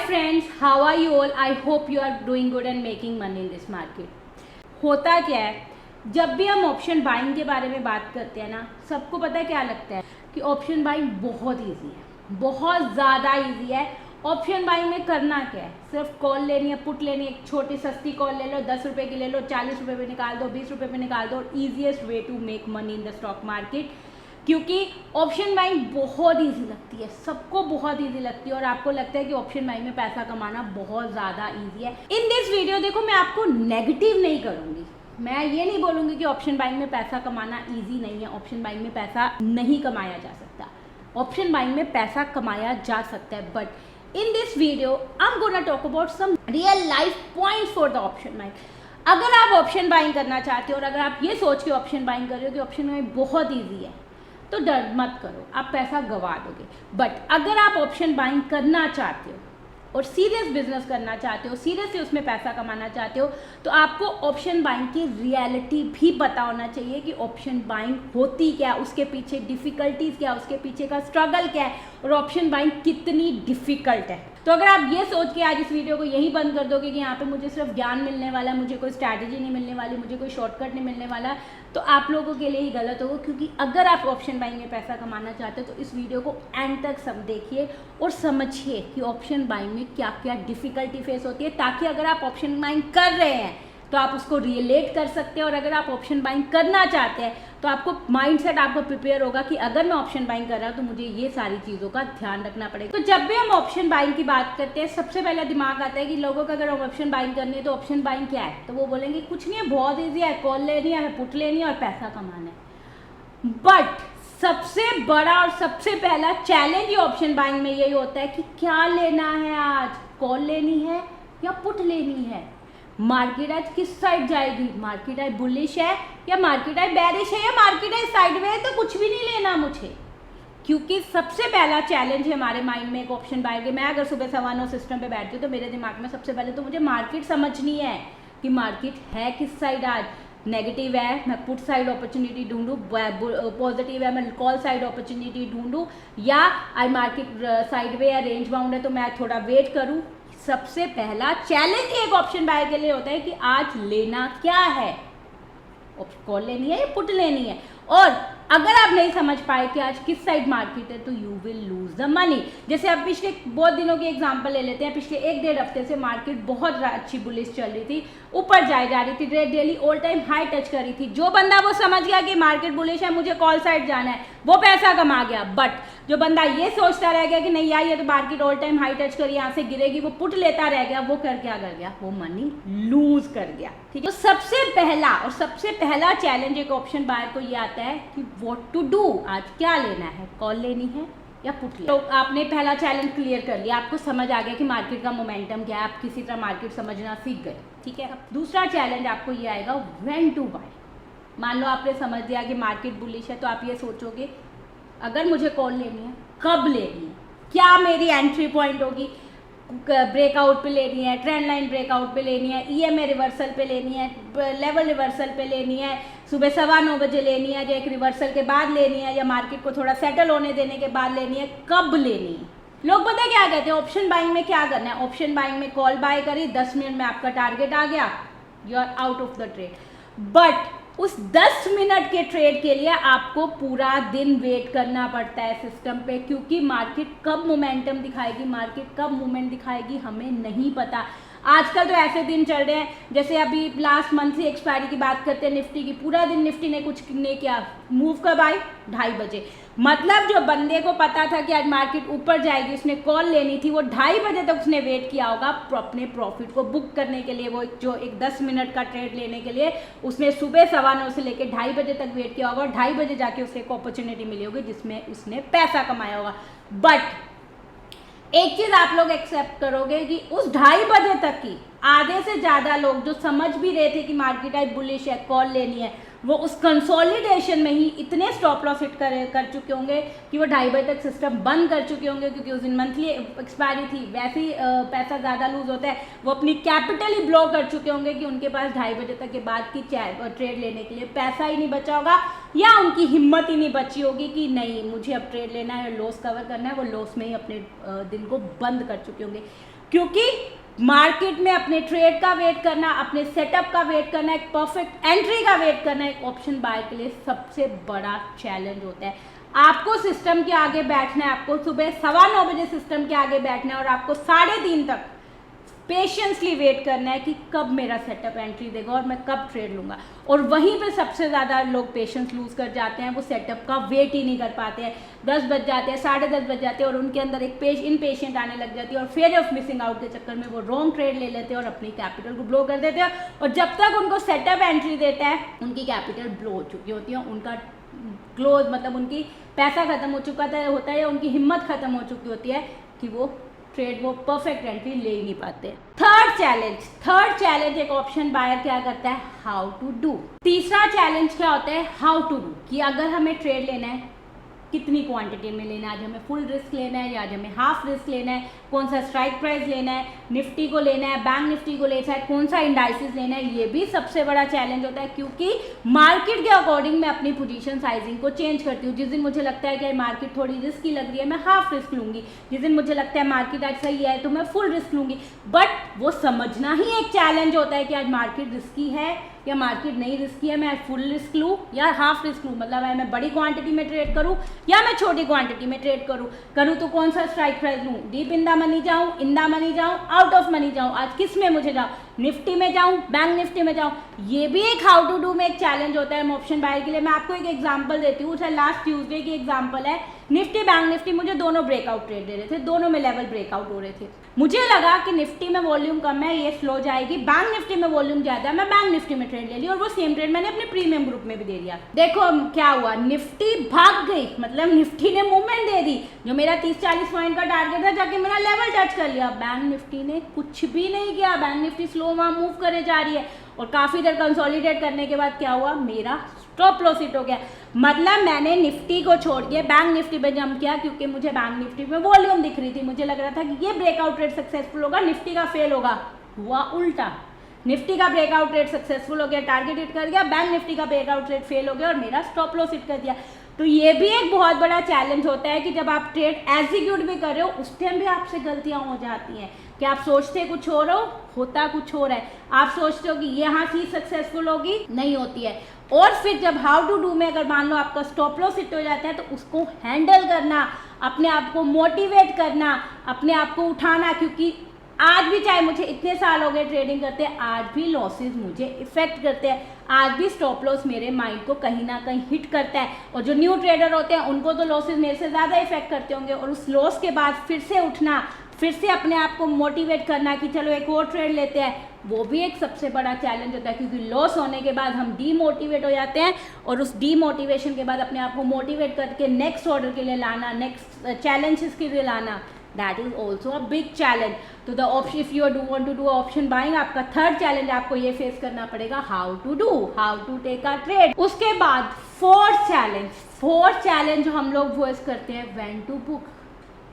friends, how are you all? I hope you are doing good and making money in this market. होता क्या है, जब भी हम ऑप्शन बाइंग के बारे में बात करते हैं ना, सबको पता है क्या लगता है कि ऑप्शन बाइंग बहुत ईजी है, बहुत ज़्यादा ईजी है। ऑप्शन बाइंग में करना क्या है, सिर्फ कॉल लेनी है, पुट लेनी है, एक छोटी सस्ती कॉल ले लो, 10 रुपये की ले लो, 40 रुपये में निकाल दो, 20 रुपये में निकाल दो। Easiest way to make money in the stock market, क्योंकि ऑप्शन बाइंग बहुत ईजी लगती है, सबको बहुत ईजी लगती है और आपको लगता है कि ऑप्शन बाइंग में पैसा कमाना बहुत ज़्यादा ईजी है। इन दिस वीडियो देखो, मैं आपको नेगेटिव नहीं करूँगी, मैं ये नहीं बोलूँगी कि ऑप्शन बाइंग में पैसा कमाना ईजी नहीं है, ऑप्शन बाइंग में पैसा नहीं कमाया जा सकता। ऑप्शन बाइंग में पैसा कमाया जा सकता है, but in this video I am gonna talk about some real life points for the option buying. अगर आप ऑप्शन बाइंग करना चाहते हो और अगर आप ये सोच के ऑप्शन बाइंग कर रहे हो कि ऑप्शन बाइंग बहुत ईजी है, तो डर मत करो, आप पैसा गवा दोगे। बट अगर आप ऑप्शन बाइंग करना चाहते हो और सीरियस बिजनेस करना चाहते हो, सीरियसली उसमें पैसा कमाना चाहते हो, तो आपको ऑप्शन बाइंग की रियलिटी भी पता होना चाहिए कि ऑप्शन बाइंग होती क्या, उसके पीछे डिफ़िकल्टीज क्या, उसके पीछे का स्ट्रगल क्या है और ऑप्शन बाइंग कितनी डिफ़िकल्ट है। तो अगर आप ये सोच के आज इस वीडियो को यहीं बंद कर दोगे कि यहाँ पे मुझे सिर्फ ज्ञान मिलने वाला है, मुझे कोई स्ट्रैटेजी नहीं मिलने वाली, मुझे कोई शॉर्टकट नहीं मिलने वाला, तो आप लोगों के लिए ही गलत होगा। क्योंकि अगर आप ऑप्शन बाइंग में पैसा कमाना चाहते हो तो इस वीडियो को एंड तक सब देखिए और समझिए कि ऑप्शन बाइंग में क्या क्या डिफ़िकल्टी फेस होती है, ताकि अगर आप ऑप्शन बाइंग कर रहे हैं तो आप उसको रिलेट कर सकते हैं और अगर आप ऑप्शन बाइंग करना चाहते हैं तो आपको माइंडसेट आपको प्रिपेयर होगा कि अगर मैं ऑप्शन बाइंग कर रहा हूँ तो मुझे ये सारी चीज़ों का ध्यान रखना पड़ेगा। तो जब भी हम ऑप्शन बाइंग की बात करते हैं, सबसे पहले दिमाग आता है कि लोगों को अगर ऑप्शन बाइंग करनी है तो ऑप्शन बाइंग क्या है, तो वो बोलेंगे कुछ नहीं है, बहुत ईजी है, कॉल लेनी है, पुट लेनी है और पैसा कमाना है। बट सबसे बड़ा और सबसे पहला चैलेंज ऑप्शन बाइंग में यही होता है कि क्या लेना है आज, कॉल लेनी है या पुट लेनी है, मार्केट आज किस साइड जाएगी, मार्केट आज बुलिश है या मार्केट आज बेरिश है या मार्केट आज साइडवेज, तो कुछ भी नहीं लेना मुझे। क्योंकि सबसे पहला चैलेंज है हमारे माइंड में एक ऑप्शन बाइंग के। मैं अगर सुबह 9:15 सिस्टम पे बैठती हूँ तो मेरे दिमाग में सबसे पहले तो मुझे मार्केट समझनी है कि मार्केट है किस साइड आज, नेगेटिव है मैं पुट साइड अपॉर्चुनिटी ढूंढूं, पॉजिटिव है मैं कॉल साइड अपॉर्चुनिटी ढूंढूं, या आई मार्केट साइडवे या रेंज बाउंड है तो मैं थोड़ा वेट करूं। सबसे पहला चैलेंज एक ऑप्शन बायर के लिए होता है कि आज लेना क्या है, कॉल लेनी है या पुट लेनी है। और अगर आप नहीं समझ पाए कि आज किस साइड मार्केट है तो you will lose the money. जैसे अब पिछले बहुत दिनों की एग्जांपल ले लेते हैं, पिछले 1-1.5 हफ्ते से मार्केट बहुत अच्छी बुलिश चल रही थी, ऊपर जा रही थी, daily all time high touch कर रही थी। जो बंदा वो समझ गया कि मार्केट बुलिश है, मुझे कॉल साइड जाना है, वो पैसा कमा गया। बट जो बंदा ये सोचता रह गया कि नहीं यार ये तो market all time high touch करी, यहाँ से गिरेगी, वो पुट लेता रह गया, वो कर क्या कर गया, वो मनी लूज कर गया। ठीक है, तो सबसे पहला चैलेंज एक ऑप्शन बायर को ये आता है कि व्हाट टू डू, आज क्या लेना है, कॉल लेनी है या पुट लेनी। तो आपने पहला चैलेंज क्लियर कर लिया, आपको समझ आ गया कि मार्केट का मोमेंटम क्या है, आप किसी तरह मार्केट समझना सीख गए। ठीक है, दूसरा चैलेंज आपको ये आएगा व्हेन टू बाय। मान लो आपने समझ लिया कि मार्केट बुलिश है, तो आप ये सोचोगे अगर मुझे कॉल लेनी है कब लेनी है, क्या मेरी एंट्री पॉइंट होगी, ब्रेकआउट पे लेनी है, ट्रेंड लाइन ब्रेकआउट पे लेनी है, ईएमए रिवर्सल पे लेनी है, लेवल रिवर्सल पे लेनी है, सुबह 9:15 बजे लेनी है, या एक रिवर्सल के बाद लेनी है, या मार्केट को थोड़ा सेटल होने देने के बाद लेनी है, कब लेनी है। लोग पता क्या कहते हैं ऑप्शन बाइंग में क्या करना है, ऑप्शन बाइंग में कॉल बाय करी, 10 मिनट में आपका टारगेट आ गया, you are out of the trade. But उस 10 मिनट के ट्रेड के लिए आपको पूरा दिन वेट करना पड़ता है सिस्टम पे, क्योंकि मार्केट कब मोमेंटम दिखाएगी, मार्केट कब मूवमेंट दिखाएगी हमें नहीं पता। आजकल तो ऐसे दिन चल रहे हैं, जैसे अभी लास्ट मंथ से एक्सपायरी की बात करते हैं निफ्टी की, पूरा दिन निफ्टी ने कुछ नहीं किया, मूव कब आई, 2:30 बजे। मतलब जो बंदे को पता था कि आज मार्केट ऊपर जाएगी, उसने कॉल लेनी थी, वो 2:30 बजे तक उसने वेट किया होगा अपने प्रॉफिट को बुक करने के लिए। वो जो एक 10 मिनट का ट्रेड लेने के लिए उसने सुबह 9:15 से लेकर 2:30 बजे तक वेट किया होगा और 2:30 बजे जाके उसे एक अपॉर्चुनिटी मिली होगी जिसमें उसने पैसा कमाया होगा। बट एक चीज आप लोग एक्सेप्ट करोगे कि उस 2:30 बजे तक की आधे से ज़्यादा लोग जो समझ भी रहे थे कि मार्केट आज बुलिश है, कॉल लेनी है, वो उस कंसोलिडेशन में ही इतने स्टॉप लॉस हिट कर चुके होंगे कि वो 2:30 बजे तक सिस्टम बंद कर चुके होंगे, क्योंकि उस दिन मंथली एक्सपायरी थी, वैसे ही पैसा ज़्यादा लूज होता है, वो अपनी कैपिटल ही ब्लॉक कर चुके होंगे कि उनके पास 2:30 बजे तक के बाद की ट्रेड लेने के लिए पैसा ही नहीं बचा होगा, या उनकी हिम्मत ही नहीं बची होगी कि नहीं मुझे अब ट्रेड लेना है, लॉस कवर करना है, वो लॉस में ही अपने दिन को बंद कर चुके होंगे। क्योंकि मार्केट में अपने ट्रेड का वेट करना, अपने सेटअप का वेट करना, एक परफेक्ट एंट्री का वेट करना एक ऑप्शन बाय के लिए सबसे बड़ा चैलेंज होता है। आपको सिस्टम के आगे बैठना है, आपको सुबह 9:15 बजे सिस्टम के आगे बैठना है और आपको 3:30 तक पेशेंसली वेट करना है कि कब मेरा सेटअप एंट्री देगा और मैं कब ट्रेड लूँगा। और वहीं पे सबसे ज़्यादा लोग पेशेंस लूज़ कर जाते हैं, वो सेटअप का वेट ही नहीं कर पाते हैं। 10 बज जाते हैं, 10:30 बज जाते हैं और उनके अंदर एक इनपेशेंट आने लग जाती है और फेयर ऑफ मिसिंग आउट के चक्कर में वो रॉन्ग ट्रेड ले लेते हैं और अपनी कैपिटल को ब्लो कर देते हैं। और जब तक उनको सेटअप एंट्री देता है उनकी कैपिटल ब्लो हो चुकी होती है, उनका क्लोज मतलब उनकी पैसा खत्म हो चुका होता है या उनकी हिम्मत खत्म हो चुकी होती है कि वो ट्रेड वो परफेक्ट एंट्री ले ही नहीं पाते। थर्ड चैलेंज एक ऑप्शन बायर क्या करता है, हाउ टू डू। तीसरा चैलेंज क्या होता है, हाउ टू डू, कि अगर हमें ट्रेड लेना है कितनी क्वांटिटी में लेना है, आज हमें फुल रिस्क लेना है या आज हमें हाफ रिस्क लेना है, कौन सा स्ट्राइक प्राइस लेना है, निफ्टी को लेना है, बैंक निफ्टी को लेना है, कौन सा इंडाइसिस लेना है, ये भी सबसे बड़ा चैलेंज होता है। क्योंकि मार्केट के अकॉर्डिंग मैं अपनी पोजीशन साइजिंग को चेंज करती हूँ। जिस दिन मुझे लगता है कि मार्केट थोड़ी रिस्की लग रही है मैं हाफ रिस्क लूँगी, जिस दिन मुझे लगता है मार्केट आज सही है तो मैं फुल रिस्क लूँगी। बट वो समझना ही एक चैलेंज होता है कि आज मार्केट रिस्की है या मार्केट नहीं रिस्की है, मैं आज फुल रिस्क लूँ या हाफ रिस्क लूँ, मतलब मैं बड़ी क्वांटिटी में ट्रेड करूँ या मैं छोटी क्वांटिटी में ट्रेड करूँ तो कौन सा स्ट्राइक प्राइस लूँ, डीप इन द मनी जाऊँ, इन द मनी जाऊँ, आउट ऑफ मनी जाऊँ, आज किस में मुझे जाऊँ, निफ्टी में जाऊँ, बैंक निफ्टी में जाऊँ। ये भी एक हाउ टू डू में एक चैलेंज होता है ऑप्शन बायर के लिए। मैं आपको एक एग्जांपल देती हूँ, लास्ट ट्यूसडे की एग्जांपल है। निफ्टी बैंक निफ्टी मुझे दोनों ब्रेकआउट ट्रेड दे रहे थे, दोनों में लेवल ब्रेकआउट हो रहे थे। मुझे लगा कि निफ्टी में वॉल्यूम कम है, ये स्लो जाएगी, बैंक निफ्टी में वॉल्यूम ज्यादा है, मैं बैंक निफ्टी में ट्रेड ले ली और वो सेम ट्रेड मैंने अपने प्रीमियम ग्रुप में भी दे दिया। देखो क्या हुआ, निफ्टी भाग गई, मतलब निफ्टी ने मूवमेंट दे दी, जो मेरा 30-40 पॉइंट का टारगेट था जाके मेरा लेवल टच कर लिया। बैंक निफ्टी ने कुछ भी नहीं किया, बैंक निफ्टी स्लो वहाँ मूव करे जा रही है और काफी देर कंसोलिडेट करने के बाद क्या हुआ, मेरा स्टॉप लॉस हिट हो गया। मतलब मैंने निफ्टी को छोड़ के बैंक निफ्टी पे जंप किया क्योंकि मुझे बैंक निफ्टी में वॉल्यूम दिख रही थी, मुझे लग रहा था कि ये ब्रेकआउट ट्रेड सक्सेसफुल होगा, निफ्टी का फेल होगा। हुआ उल्टा, निफ्टी का ब्रेकआउट ट्रेड सक्सेसफुल हो गया, टारगेट हिट कर गया, बैंक निफ्टी का ब्रेकआउट ट्रेड फेल हो गया और मेरा स्टॉप लॉस हिट कर दिया। तो ये भी एक बहुत बड़ा चैलेंज होता है कि जब आप ट्रेड एग्जीक्यूट भी कर रहे हो उस टाइम भी आपसे गलतियां हो जाती हैं कि आप सोचते कुछ और हो, होता कुछ और है। आप सोचते हो कि यहाँ चीज सक्सेसफुल होगी, नहीं होती है। और फिर जब हाउ टू डू में अगर मान लो आपका स्टॉप लॉस हिट हो जाता है तो उसको हैंडल करना, अपने आप को मोटिवेट करना, अपने आप को उठाना, क्योंकि आज भी चाहे मुझे इतने साल हो गए ट्रेडिंग करते हैं, आज भी लॉसेस मुझे इफेक्ट करते हैं, आज भी स्टॉप लॉस मेरे माइंड को कहीं ना कहीं हिट करता है। और जो न्यू ट्रेडर होते हैं उनको तो लॉसेस मेरे से ज़्यादा इफेक्ट करते होंगे और उस लॉस के बाद फिर से उठना, फिर से अपने आप को मोटिवेट करना कि चलो एक और ट्रेड लेते हैं, वो भी एक सबसे बड़ा चैलेंज होता है। क्योंकि लॉस होने के बाद हम डीमोटिवेट हो जाते हैं और उस डीमोटिवेशन के बाद अपने आप को मोटिवेट करके नेक्स्ट ऑर्डर के लिए लाना, नेक्स्ट चैलेंजेस के लिए लाना, that is also a big challenge. तो the option, if you want to do option buying, आपका थर्ड चैलेंज आपको ये फेस करना पड़ेगा, how to take a trade. उसके बाद फोर्थ चैलेंज जो हम लोग वॉइस करते हैं, when to book.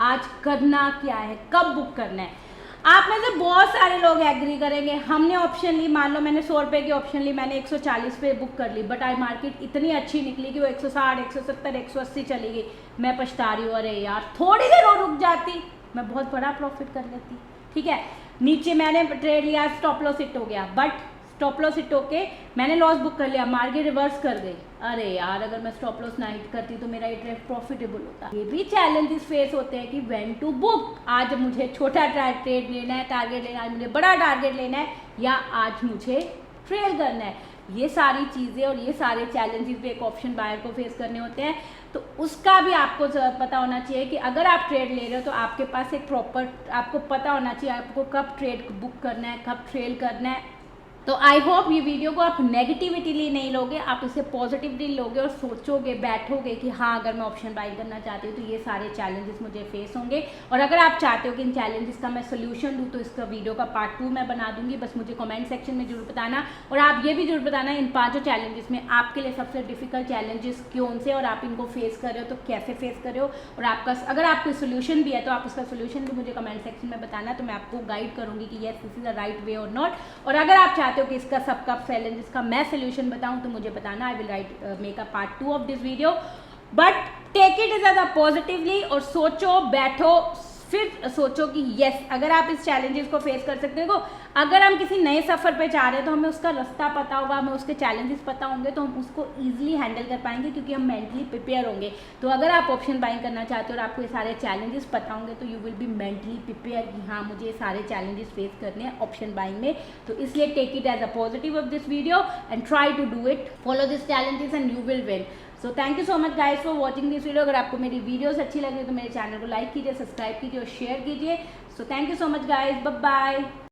आज करना क्या है, कब बुक करना है। आप में से बहुत सारे लोग एग्री करेंगे, हमने ऑप्शन ली, मान लो मैंने 100 रुपये की ऑप्शन ली, मैंने 140 पे बुक कर ली, बट आज मार्केट इतनी अच्छी निकली कि वो 160, 170, 180 चली गई। मैं पछता रही हूँ, अरे यार थोड़ी देर और रुक जाती, मैं बहुत बड़ा प्रॉफिट कर लेती। ठीक है, नीचे मैंने ट्रेड लिया, स्टॉप लॉस हिट हो गया, बट स्टॉप लॉस हिट होके मैंने लॉस बुक कर लिया, मार्केट रिवर्स कर गई। अरे यार अगर मैं स्टॉप लॉस ना हिट करती तो मेरा ये ट्रेड प्रॉफिटेबल होता। ये भी चैलेंजेस फेस होते हैं कि व्हेन टू बुक। आज मुझे छोटा ट्रेड लेना है, टारगेट लेना है, आज मुझे बड़ा टारगेट लेना है, या आज मुझे ट्रेल करना है। ये सारी चीज़ें और ये सारे चैलेंजेस भी एक ऑप्शन बायर को फेस करने होते हैं। तो उसका भी आपको पता होना चाहिए कि अगर आप ट्रेड ले रहे हो तो आपके पास एक प्रॉपर, आपको पता होना चाहिए आपको कब ट्रेड बुक करना है, कब ट्रेल करना है। तो आई होप ये वीडियो को आप नेगेटिविटीली नहीं लोगे, आप इसे पॉजिटिवली लोगे और सोचोगे, बैठोगे कि हाँ अगर मैं ऑप्शन बाई करना चाहती हूँ तो ये सारे चैलेंजेस मुझे फेस होंगे। और अगर आप चाहते हो कि इन चैलेंजेस का मैं सोल्यूशन दूँ तो इसका वीडियो का पार्ट 2 मैं बना दूंगी। बस मुझे कमेंट सेक्शन में जरूर बताना, और आप ये भी जरूर बताना इन 5 चैलेंजेस में आपके लिए सबसे डिफिकल्ट चैलेंजेस कौन से, और आप इनको फेस कर रहे हो तो कैसे फेस कर रहे हो, और आपका अगर आपको सोल्यूशन भी है तो आप उसका सोल्यूशन भी मुझे कमेंट सेक्शन में बताना, तो मैं आपको गाइड करूँगी कि yes this is the right way और नॉट। और अगर आप चाहते हो कि इसका सबका चैलेंजेस का मैं सोल्यूशन बताऊं तो मुझे बताना, I will right make a part 2 of this video. But take it is as a positively, और सोचो, बैठो, फिर सोचो कि यस, अगर आप इस चैलेंजेस को फेस कर सकते हो, अगर हम किसी नए सफ़र पे जा रहे हैं तो हमें उसका रास्ता पता होगा, हमें उसके चैलेंजेस पता होंगे, तो हम उसको ईजिली हैंडल कर पाएंगे क्योंकि हम मेंटली प्रिपेयर होंगे। तो अगर आप ऑप्शन बाइंग करना चाहते हो और आपको ये सारे चैलेंजेस पता होंगे तो you will be mentally prepare कि हाँ मुझे ये सारे चैलेंजेस फेस करने हैं ऑप्शन बाइंग में। तो इसलिए take it as a positive of this video and try to do it, follow this challenges and you will win. So thank you so much guys for watching this video. अगर आपको मेरी videos अच्छी लगे तो मेरे channel को like कीजिए, subscribe कीजिए और शेयर कीजिए। So thank you so much guys, bye bye.